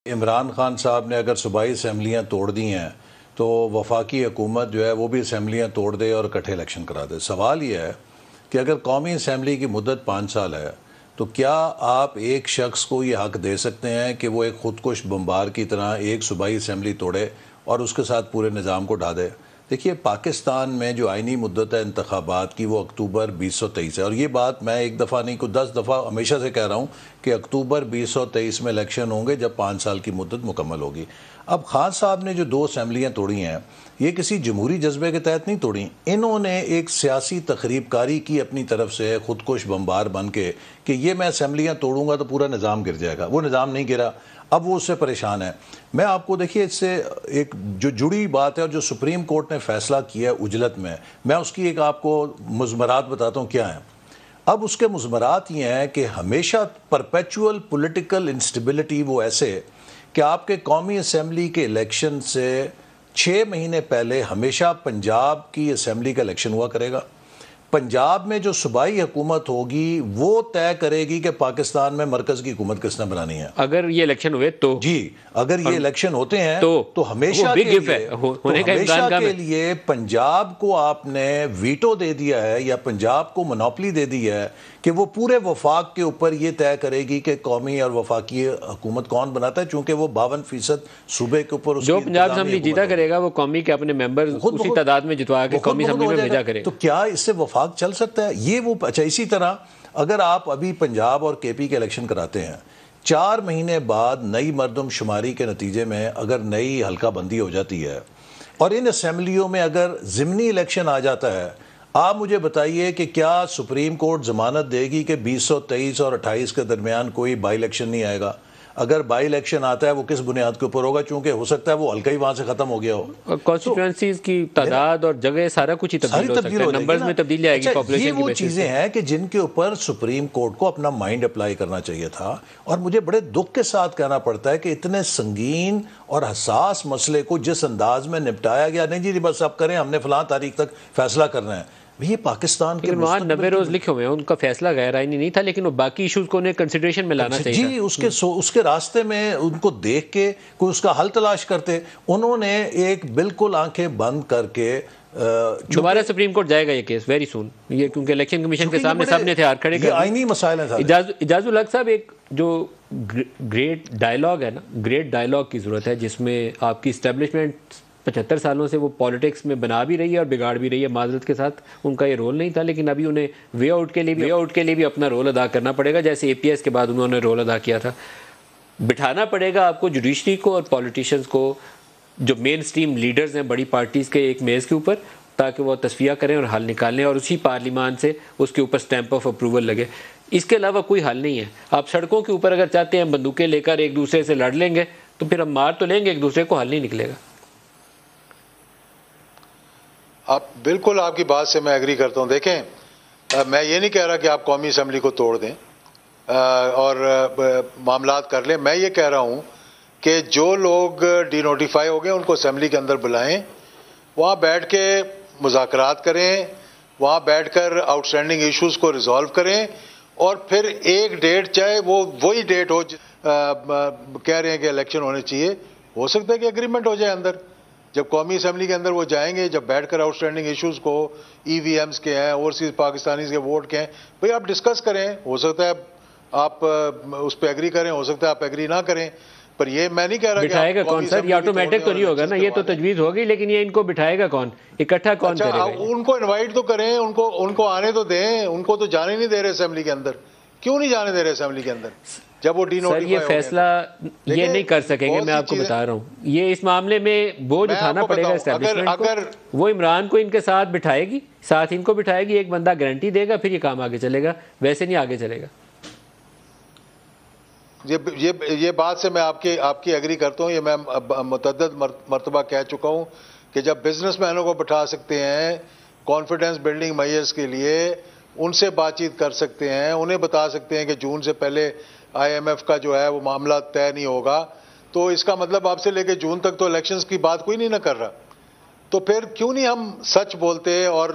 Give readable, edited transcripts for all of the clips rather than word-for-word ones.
عمران خان صاحب نے اگر صوبائی اسمبلیاں توڑ دی ہیں تو وفاقی حکومت جو ہے وہ بھی اسمبلیاں توڑ دے اور اکٹھے الیکشن کرا دے. سوال یہ ہے کہ اگر قومی اسمبلی کی مدت 5 سال ہے تو کیا آپ ایک شخص کو یہ حق دے سکتے ہیں کہ وہ ایک خودکش بمبار کی طرح ایک صوبائی اسمبلی توڑے اور اس کے ساتھ پورے نظام کو ڈھا دے؟ دیکھیے، پاکستان میں جو آئینی مدت ہے انتخابات کی وہ اکتوبر 2023 ہے، اور یہ بات میں ایک دفعہ نہیں کو 10 دفعہ ہمیشہ سے کہہ رہا ہوں کہ اکتوبر 2023 میں الیکشن ہوں گے جب 5 سال کی مدت مکمل ہوگی. اب خان صاحب نے جو 2 اسمبلیاں توڑی ہیں یہ کسی جمہوری جذبے کے تحت نہیں توڑیں، انہوں نے ایک سیاسی تخریب کاری کی اپنی طرف سے خودکش بمبار بن کے کہ یہ میں اسمبلیاں توڑوں گا تو پورا نظام گر جائے گا. وہ نظام نہیں گرا، اب وہ اس سے پریشان ہے. میں آپ کو دیکھیے اس سے ایک جو جڑی بات ہے اور جو سپریم کورٹ نے فیصلہ کیا ہے اجلت میں اس کی ایک آپ کو مضمرات بتاتا ہوں کیا ہیں. اب اس کے مضمرات یہ ہیں کہ ہمیشہ پرپیچول پولیٹیکل انسٹیبلٹی وہ ایسے کہ آپ کے قومی اسمبلی کے الیکشن سے 6 مہینے پہلے ہمیشہ پنجاب کی اسمبلی کا الیکشن ہوا کرے گا. پنجاب میں جو صوبائی حکومت ہوگی وہ طے کرے گی کہ پاکستان میں مرکز کی حکومت کس نے بنانی ہے. اگر یہ الیکشن ہوئے تو جی، اگر یہ الیکشن ہوتے ہیں تو ہمیشہ کے لیے پنجاب کو آپ نے ویٹو دے دیا ہے یا پنجاب کو منوپلی دے دی ہے کہ وہ پورے وفاق کے اوپر یہ طے کرے گی کہ قومی اور وفاقی حکومت کون بناتا ہے، چونکہ وہ 52% صوبے کے اوپر جو پنجاب اسمبلی جیتا کرے گا وہ قومی کے اپنے ممبر اسی تعداد میں جتوا کے قومی اسمبلی میں بھیجا کرے گا. تو کیا اس سے وفاق چل سکتا ہے؟ یہ وہ اچھا. اسی طرح اگر آپ ابھی پنجاب اور کے پی کے الیکشن کراتے ہیں 4 مہینے بعد نئی مردم شماری کے نتیجے میں اگر نئی حلقہ بندی ہو جاتی ہے اور ان اسمبلیوں میں اگر ضمنی الیکشن آ جاتا ہے، آپ مجھے بتائیے کہ کیا سپریم کورٹ ضمانت دے گی کہ 2023 اور 28 کے درمیان کوئی بائی الیکشن نہیں آئے گا؟ اگر بائی الیکشن آتا ہے وہ کس بنیاد کے اوپر ہوگا؟ چونکہ ہو سکتا ہے وہ حلقہ ہی وہاں سے ختم ہو گیا ہو. کانسٹیٹوئنسیز کی تعداد اور جگہ سارا کچھ ہی تبدیل ہو سکتا ہے، نمبرز میں تبدیلی آئے گی پاپولیشن کی. یہ وہ چیزیں ہیں کہ جن کے اوپر سپریم کورٹ کو اپنا مائنڈ اپلائی کرنا چاہیے تھا. اور مجھے بڑے دکھ کے ساتھ کہنا پڑتا ہے کہ اتنے سنگین اور حساس مسئلے کو جس انداز میں نپٹایا گیا، نہیں جی بس اب کریں، ہم نے فلاں تاریخ تک فیصلہ کرنا ہے. یہ پاکستان کے وہاں 90 روز لکھے ہوئے ہیں، ان کا فیصلہ غیر آئینی نہیں تھا، لیکن وہ باقی ایشوز کو انہیں کنسیڈریشن میں لانا چاہیے جی. اس کے راستے میں ان کو دیکھ کے کوئی اس کا حل تلاش کرتے. انہوں نے ایک بالکل آنکھیں بند کر کے دوبارہ سپریم کورٹ جائے گا یہ کیس ویری سون، یہ کیونکہ الیکشن کمیشن کے سامنے سب نے ہتھیار کھڑے کر آئینی مسائل ہیں. اجاز الحق صاحب، ایک جو گریٹ ڈائلاگ ہے نا، گریٹ ڈائلاگ کی ضرورت ہے جس میں آپ کی اسٹیبلشمنٹ 75 سالوں سے وہ پالیٹکس میں بنا بھی رہی ہے اور بگاڑ بھی رہی ہے. معذرت کے ساتھ ان کا یہ رول نہیں تھا، لیکن ابھی انہیں وے آؤٹ کے لیے بھی اپنا رول ادا کرنا پڑے گا، جیسے APS کے بعد انہوں نے رول ادا کیا تھا. بٹھانا پڑے گا آپ کو جوڈیشری کو اور پالیٹیشنز کو، جو مین سٹریم لیڈرز ہیں بڑی پارٹیز کے، ایک میز کے اوپر، تاکہ وہ تصفیہ کریں اور حل نکالیں اور اسی پارلیمان سے اس کے اوپر سٹیمپ آف اپروول لگے. اس کے علاوہ کوئی حل نہیں ہے. آپ سڑکوں کے اوپر اگر چاہتے ہیں بندوقیں لے کر ایک دوسرے سے لڑ لیں گے تو پھر ہم مار تو لیں گے ایک دوسرے کو، حل نہیں نکلے گا. آپ بالکل، آپ کی بات سے میں ایگری کرتا ہوں. دیکھیں، میں یہ نہیں کہہ رہا کہ آپ قومی اسمبلی کو توڑ دیں اور معاملات کر لیں. میں یہ کہہ رہا ہوں کہ جو لوگ ڈی نوٹیفائی ہو گئے ان کو اسمبلی کے اندر بلائیں، وہاں بیٹھ کے مذاکرات کریں، وہاں بیٹھ کر آؤٹ اسٹینڈنگ ایشوز کو ریزالو کریں، اور پھر ایک ڈیٹ، چاہے وہ وہی ڈیٹ ہو کہہ رہے ہیں کہ الیکشن ہونے چاہیے، ہو سکتا ہے کہ اگریمنٹ ہو جائے اندر. جب قومی اسمبلی کے اندر وہ جائیں گے، جب بیٹھ کر آؤٹ اسٹینڈنگ ایشوز کو، EVMs کے ہیں، اوورسیز پاکستانیز کے ووٹ کے ہیں، بھئی آپ ڈسکس کریں. ہو سکتا ہے آپ اس پہ ایگری کریں، ہو سکتا ہے آپ ایگری نہ کریں، پر یہ میں نہیں کہہ رہا کہ بٹھائے گا کون سر؟ یہ آٹومیٹک تو نہیں ہوگا نا، یہ تو تجویز ہوگی، لیکن یہ ان کو بٹھائے گا کون؟ اکٹھا کون کرے گا؟ ان کو انوائٹ تو کریں، ان کو آنے تو دیں. ان کو تو جانے نہیں دے رہے اسمبلی کے اندر. کیوں نہیں جانے دے رہے اسمبلی کے اندر جب وہ ڈی نوٹیفائی سر یہ فیصلہ یہ نہیں کر سکیں گے. میں آپ کو بتا رہا ہوں، یہ اس معاملے میں بوجھ اٹھانا پڑے گا اسٹیبلشمنٹ کو. وہ عمران کو ان کے ساتھ بٹھائے گی، ساتھ ان کو بٹھائے گی، ایک بندہ گارنٹی دے گا، پھر یہ کام آگے چلے گا. ویسے نہیں آگے چلے گا. یہ بات سے میں آپ کی ایگری کرتا ہوں. یہ میں متعدد مرتبہ کہہ چکا ہوں کہ جب بزنس مینوں کو بٹھا سکتے ہیں کانفیڈنس بلڈنگ میئرز کے لیے، ان سے بات چیت کر سکتے ہیں، انہیں بتا سکتے ہیں کہ جون سے پہلے IMF کا جو ہے وہ معاملہ طے نہیں ہوگا، تو اس کا مطلب آپ سے لے کے جون تک تو الیکشنز کی بات کوئی نہیں نہ کر رہا. تو پھر کیوں نہیں ہم سچ بولتے اور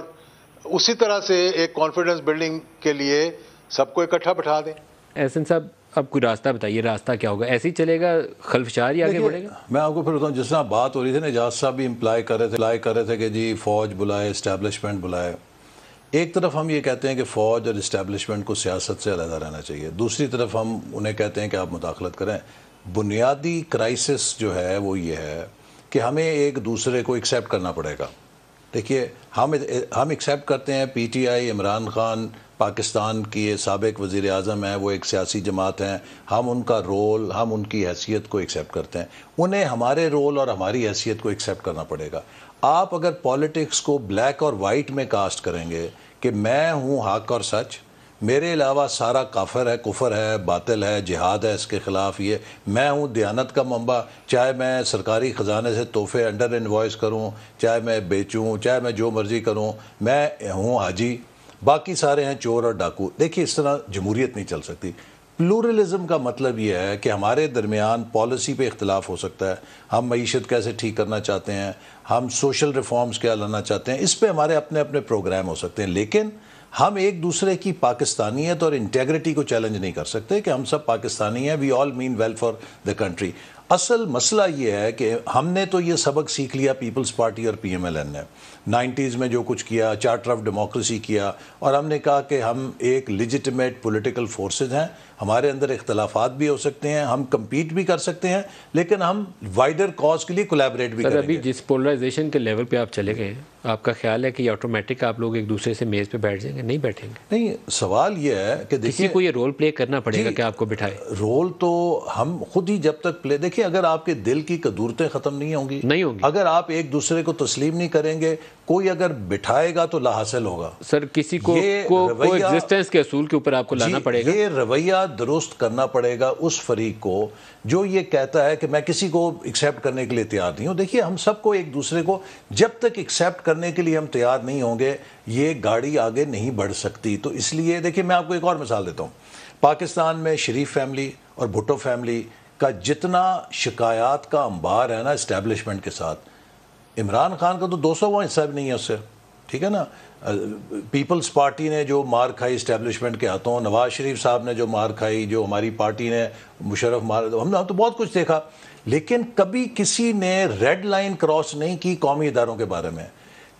اسی طرح سے ایک کانفیڈنس بلڈنگ کے لیے سب کو اکٹھا بٹھا دیں. احسن صاحب، اب کوئی راستہ بتائیے، راستہ کیا ہوگا؟ ایسے ہی چلے گا، خلفشار ہی آگے بڑھے گا؟ میں آپ کو پھر بتاؤں، جس طرح بات ہو رہی تھی نا، اعجاز صاحب بھی امپلائی کر رہے تھے کہ جی فوج بلائے، اسٹیبلشمنٹ بلائے. ایک طرف ہم یہ کہتے ہیں کہ فوج اور اسٹیبلشمنٹ کو سیاست سے علیحدہ رہنا چاہیے، دوسری طرف ہم انہیں کہتے ہیں کہ آپ مداخلت کریں. بنیادی کرائسس جو ہے وہ یہ ہے کہ ہمیں ایک دوسرے کو ایکسیپٹ کرنا پڑے گا. دیکھیے ہم ایکسیپٹ کرتے ہیں P T I, Imran Khan Pakistan کی سابق وزیر اعظم ہیں، وہ ایک سیاسی جماعت ہیں، ہم ان کا رول، ہم ان کی حیثیت کو ایکسیپٹ کرتے ہیں، انہیں ہمارے رول اور ہماری حیثیت کو ایکسیپٹ کرنا پڑے گا. آپ اگر پالیٹکس کو بلیک اور وائٹ میں کاسٹ کریں گے کہ میں ہوں حق اور سچ، میرے علاوہ سارا کافر ہے، کفر ہے، باطل ہے، جہاد ہے اس کے خلاف، یہ میں ہوں دیانت کا منبع، چاہے میں سرکاری خزانے سے تحفے انڈر انوائس کروں، چاہے میں بیچوں، چاہے میں جو مرضی کروں، میں ہوں حاجی، باقی سارے ہیں چور اور ڈاکو. دیکھیے اس طرح جمہوریت نہیں چل سکتی. پلورلزم کا مطلب یہ ہے کہ ہمارے درمیان پالیسی پہ اختلاف ہو سکتا ہے، ہم معیشت کیسے ٹھیک کرنا چاہتے ہیں، ہم سوشل ریفارمز کیا لانا چاہتے ہیں، اس پہ ہمارے اپنے اپنے پروگرام ہو سکتے ہیں، لیکن ہم ایک دوسرے کی پاکستانیت اور انٹیگریٹی کو چیلنج نہیں کر سکتے کہ ہم سب پاکستانی ہیں، وی آل مین ویل فار دا کنٹری. اصل مسئلہ یہ ہے کہ ہم نے تو یہ سبق سیکھ لیا پیپلز پارٹی اور پی ایم ایل این نے 90s میں جو کچھ کیا، چارٹر آف ڈیموکریسی کیا، اور ہم نے کہا کہ ہم ایک لیجٹمیٹ پولیٹیکل فورسز ہیں، ہمارے اندر اختلافات بھی ہو سکتے ہیں، ہم کمپیٹ بھی کر سکتے ہیں، لیکن ہم وائڈر کاز کے لیے کولیبریٹ بھی کریں گے. ابھی جس پولرائزیشن کے لیول پہ آپ چلے گئے ہیں، آپ کا خیال ہے کہ یہ آٹومیٹک آپ لوگ ایک دوسرے سے میز پہ بیٹھ جائیں گے؟ نہیں بیٹھیں گے. نہیں، سوال یہ ہے کہ دیکھیے کسی کو یہ رول پلے کرنا پڑے گا کہ آپ کو بٹھائے. رول تو ہم خود ہی جب تک پلے، دیکھیں اگر آپ کے دل کی قدورتیں ختم نہیں ہوں گی، اگر آپ ایک دوسرے کو تسلیم نہیں کریں گے، کوئی اگر بٹھائے گا تو لا حاصل ہوگا. سر کسی کو ایگزسٹنس کے اصول کے اوپر آپ کو لانا پڑے گا. یہ رویہ درست کرنا پڑے گا اس فریق کو جو یہ کہتا ہے کہ میں کسی کو ایکسیپٹ کرنے کے لیے تیار نہیں ہوں. دیکھیے ہم سب کو ایک دوسرے کو جب تک ایکسیپٹ کرنے کے لیے ہم تیار نہیں ہوں گے، یہ گاڑی آگے نہیں بڑھ سکتی. تو اس لیے دیکھیے میں آپ کو ایک اور مثال دیتا ہوں. پاکستان میں شریف فیملی اور بھٹو فیملی کا جتنا شکایات کا انبار ہے نا اسٹیبلشمنٹ کے ساتھ، عمران خان کا تو 200واں حصہ بھی نہیں ہے اس سے، ٹھیک ہے نا. پیپلز پارٹی نے جو مار کھائی اسٹیبلشمنٹ کے ہاتھوں، نواز شریف صاحب نے جو مار کھائی، جو ہماری پارٹی نے مشرف ہم نے تو بہت کچھ دیکھا، لیکن کبھی کسی نے ریڈ لائن کراس نہیں کی قومی اداروں کے بارے میں.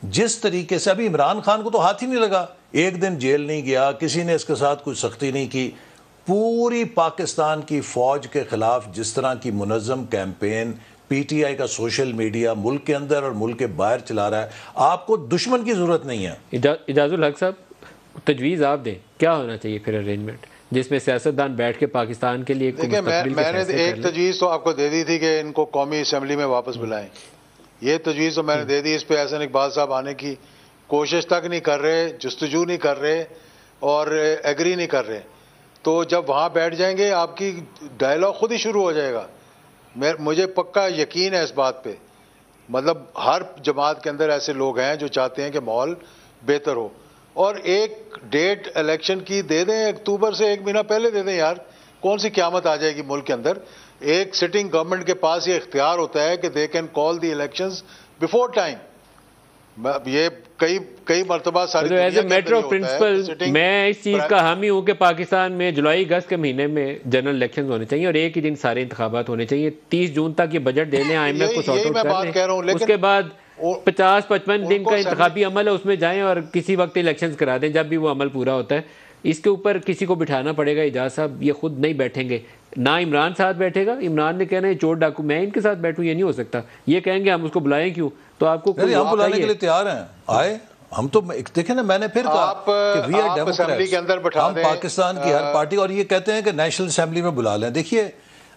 جس طریقے سے ابھی عمران خان کو تو ہاتھ ہی نہیں لگا، ایک دن جیل نہیں گیا، کسی نے اس کے ساتھ کوئی سختی نہیں کی. پوری پاکستان کی فوج کے خلاف جس طرح کی منظم کیمپین پی ٹی آئی کا سوشل میڈیا ملک کے اندر اور ملک کے باہر چلا رہا ہے، آپ کو دشمن کی ضرورت نہیں ہے. اعجاز الحق صاحب تجویز آپ دیں، کیا ہونا چاہیے پھر ارینجمنٹ جس میں سیاستدان بیٹھ کے پاکستان کے لیے؟ دیکھیں میں نے ایک تجویز تو آپ کو دے دی تھی کہ ان کو قومی اسمبلی میں واپس بلائیں. یہ تجویز تو میں نے دے دی، اس پہ احسن اقبال صاحب آنے کی کوشش تک نہیں کر رہے، جستجو نہیں کر رہے اور ایگری نہیں کر رہے. تو جب وہاں بیٹھ جائیں گے آپ کی ڈائلاگ خود ہی شروع ہو جائے گا. مجھے پکا یقین ہے اس بات پہ. مطلب ہر جماعت کے اندر ایسے لوگ ہیں جو چاہتے ہیں کہ ماحول بہتر ہو. اور ایک ڈیٹ الیکشن کی دے دیں، اکتوبر سے 1 مہینہ پہلے دے دیں یار. کون سی قیامت آ جائے گی ملک کے اندر؟ ایک سٹنگ گورنمنٹ کے پاس یہ اختیار ہوتا ہے کہ they can call the elections before time. یہ کئی مرتبہ ساری as a matter of principle میں اس چیز کا حامی ہوں کہ پاکستان میں جولائی اگست کے مہینے میں جنرل الیکشن ہونے چاہیے اور ایک ہی دن سارے انتخابات ہونے چاہیے. 30 جون تک یہ بجٹ دے لیں، آئی ایم ایف کو سارٹ آؤٹ کر لیں، اس کے بعد 50-55 دن کا انتخابی عمل ہے، اس میں جائیں اور کسی وقت الیکشنز کرا دیں جب بھی وہ عمل پورا ہوتا ہے. اس کے اوپر کسی کو بٹھانا پڑے گا. اعجاز صاحب یہ خود نہیں بیٹھیں گے، نہ عمران ساتھ بیٹھے گا. عمران نے کہنا ہے چور ڈاکو، میں ان کے ساتھ بیٹھوں، یہ نہیں ہو سکتا. یہ کہیں گے ہم اس کو بلائیں کیوں؟ تو آپ کو ہم بلانے کے لیے تیار ہیں، آئے. ہم تو دیکھیں نا، میں نے پھر کہا کہ وی آر ڈیموکریٹس، ہم پاکستان کی ہر پارٹی، اور یہ کہتے ہیں کہ نیشنل اسمبلی میں بلا لیں. دیکھیے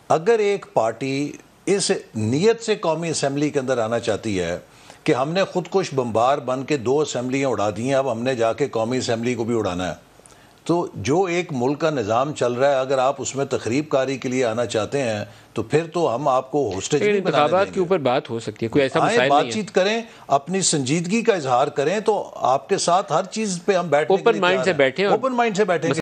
اگر ایک پارٹی اس نیت سے قومی اسمبلی کے اندر آنا چاہتی ہے کہ ہم نے خود کش بمبار بن کے 2 اسمبلیاں اڑا دی ہیں، اب ہم نے جا کے قومی اسمبلی کو بھی اڑانا ہے، تو جو ایک ملک کا نظام چل رہا ہے اگر آپ اس میں تخریب کاری کے لیے آنا چاہتے ہیں تو پھر تو ہم آپ کو ہوسٹیج نہیں بنانے دیں گے. انتخابات کے اوپر بات ہو سکتی ہے، کوئی ایسا مسائل نہیں ہے. بات چیت کریں، اپنی سنجیدگی کا اظہار کریں، تو آپ کے ساتھ ہر چیز پہ ہم بیٹھنے کے لیے اوپن مائنڈ سے بیٹھیں، اوپن مائنڈ سے بیٹھیں.